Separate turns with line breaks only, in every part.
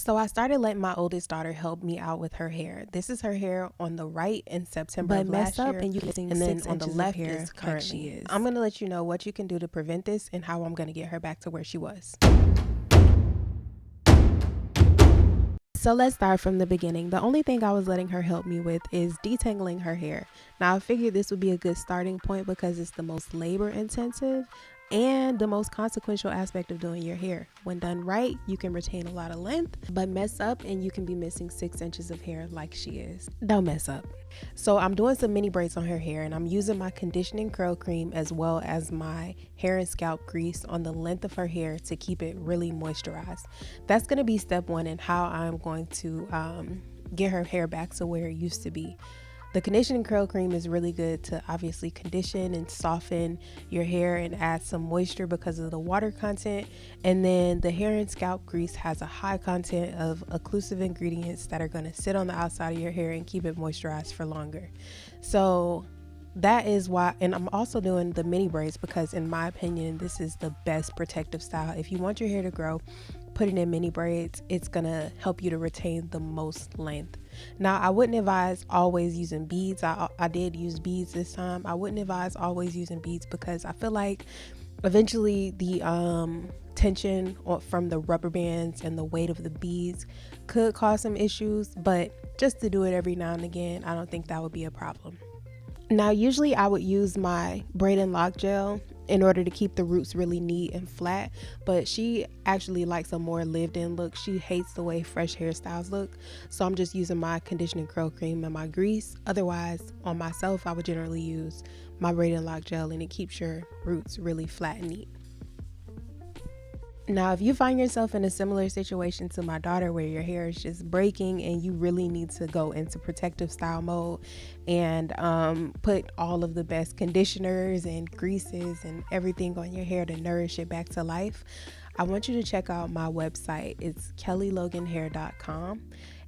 So I started letting my oldest daughter help me out with her hair. This is her hair on the right in September of last year,
and you missing
and then
6
on the
inches
left
of hair
is
like
currently.
she is.
I'm gonna let you know what you can do to prevent this and how I'm gonna get her back to where she was. So let's start from the beginning. The only thing I was letting her help me with is detangling her hair. Now I figured this would be a good starting point because it's the most labor intensive and the most consequential aspect of doing your hair. When done right, you can retain a lot of length, but mess up and you can be missing 6 inches of hair like she is. Don't mess up. So I'm doing some mini braids on her hair, and I'm using my conditioning curl cream as well as my hair and scalp grease on the length of her hair to keep it really moisturized. That's going to be step one in how I'm going to get her hair back to where it used to be. The conditioning curl cream is really good to obviously condition and soften your hair and add some moisture because of the water content. And then the hair and scalp grease has a high content of occlusive ingredients that are going to sit on the outside of your hair and keep it moisturized for longer. So that is why, and I'm also doing the mini braids because in my opinion, this is the best protective style. If you want your hair to grow, putting in mini braids, it's gonna help you to retain the most length. Now I wouldn't advise always using beads. I did use beads this time. I wouldn't advise always using beads because I feel like eventually the tension from the rubber bands and the weight of the beads could cause some issues, but just to do it every now and again, I don't think that would be a problem. Now usually I would use my braiding lock gel in order to keep the roots really neat and flat, but she actually likes a more lived in look. She hates the way fresh hairstyles look, so I'm just using my conditioning curl cream and my grease. Otherwise, on myself, I would generally use my braiding lock gel, and it keeps your roots really flat and neat. Now, if you find yourself in a similar situation to my daughter where your hair is just breaking and you really need to go into protective style mode and put all of the best conditioners and greases and everything on your hair to nourish it back to life, I want you to check out my website. It's kellyloganhair.com.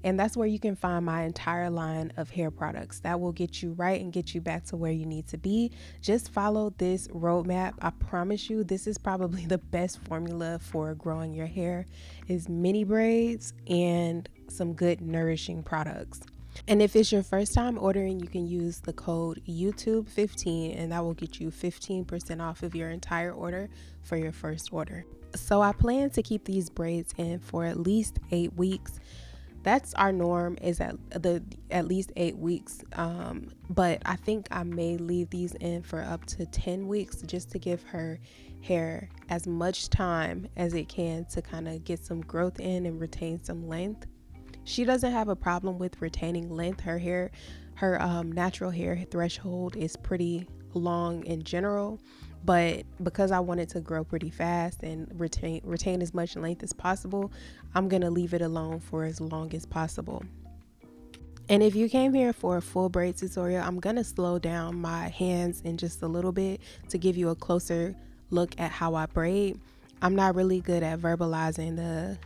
And that's where you can find my entire line of hair products that will get you right and get you back to where you need to be. Just follow this roadmap. I promise you, this is probably the best formula for growing your hair is mini braids and some good nourishing products. And if it's your first time ordering, you can use the code YouTube15 and that will get you 15% off of your entire order for your first order. So I plan to keep these braids in for at least 8 weeks. That's our norm, is at least 8 weeks, but I think I may leave these in for up to 10 weeks just to give her hair as much time as it can to kind of get some growth in and retain some length. She doesn't have a problem with retaining length. Her natural hair threshold is pretty long in general, but because I want it to grow pretty fast and retain as much length as possible, I'm gonna leave it alone for as long as possible. And if you came here for a full braid tutorial, I'm gonna slow down my hands in just a little bit to give you a closer look at how I braid. I'm not really good at verbalizing the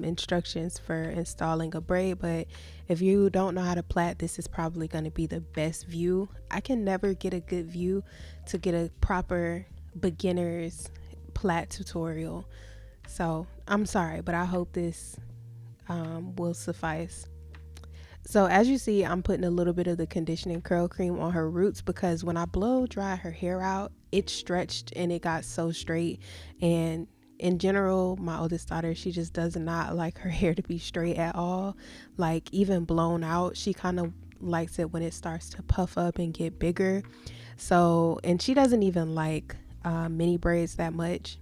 instructions for installing a braid, but if you don't know how to plait, this is probably going to be the best view. I can never get a good view to get a proper beginner's plait tutorial, so I'm sorry, but I hope this will suffice. So as you see, I'm putting a little bit of the conditioning curl cream on her roots because when I blow dry her hair out, it stretched and it got so straight. And in general, my oldest daughter, she just does not like her hair to be straight at all. Like even blown out, she kind of likes it when it starts to puff up and get bigger. So, and she doesn't even like mini braids that much.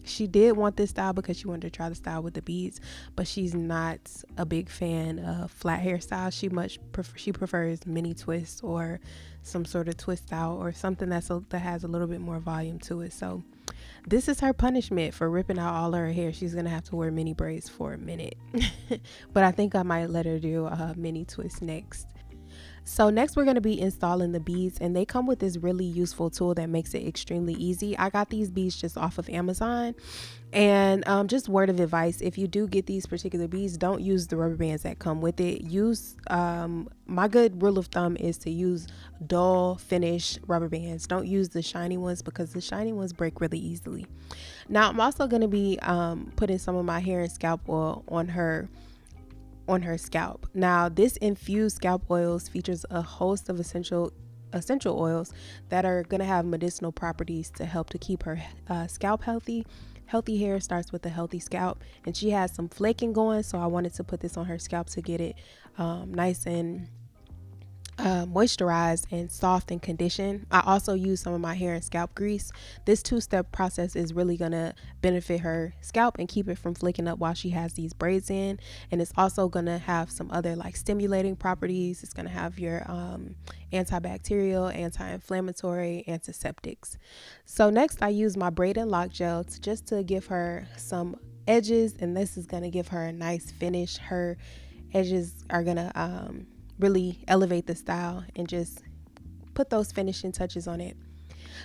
She did want this style because she wanted to try the style with the beads, but she's not a big fan of flat hairstyles. She prefers mini twists or some sort of twist style or something that has a little bit more volume to it. So this is her punishment for ripping out all her hair. She's gonna have to wear mini braids for a minute. But I think I might let her do a mini twist next. So next we're going to be installing the beads, and they come with this really useful tool that makes it extremely easy. I got these beads just off of Amazon, and just word of advice, if you do get these particular beads, don't use the rubber bands that come with it. Use my good rule of thumb is to use dull finish rubber bands. Don't use the shiny ones because the shiny ones break really easily. Now I'm also going to be putting some of my hair and scalp oil on her scalp. Now this infused scalp oils features a host of essential oils that are going to have medicinal properties to help to keep her scalp healthy. Healthy hair starts with a healthy scalp, and she has some flaking going, so I wanted to put this on her scalp to get it nice and moisturized and soft and conditioned. I also use some of my hair and scalp grease. This two-step process is really gonna benefit her scalp and keep it from flaking up while she has these braids in. And it's also gonna have some other like stimulating properties. It's gonna have your antibacterial, anti-inflammatory, antiseptics. So next I use my braid and lock gel just to give her some edges, and this is gonna give her a nice finish. Her edges are gonna really elevate the style and just put those finishing touches on it.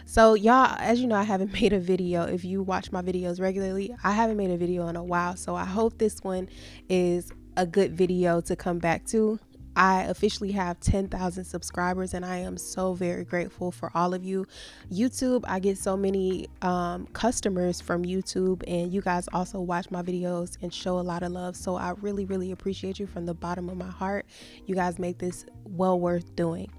So y'all, as you know, I haven't made a video. If you watch my videos regularly, I haven't made a video in a while, so I hope this one is a good video to come back to. I officially have 10,000 subscribers, and I am so very grateful for all of you. YouTube, I get so many customers from YouTube, and you guys also watch my videos and show a lot of love. So I really, really appreciate you from the bottom of my heart. You guys make this well worth doing.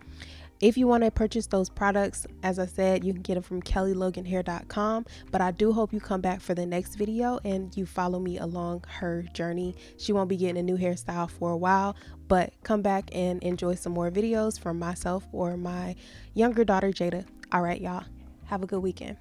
If you want to purchase those products, as I said, you can get them from kellyloganhair.com. But I do hope you come back for the next video and you follow me along her journey. She won't be getting a new hairstyle for a while, but come back and enjoy some more videos from myself or my younger daughter, Jada. All right, y'all. Have a good weekend.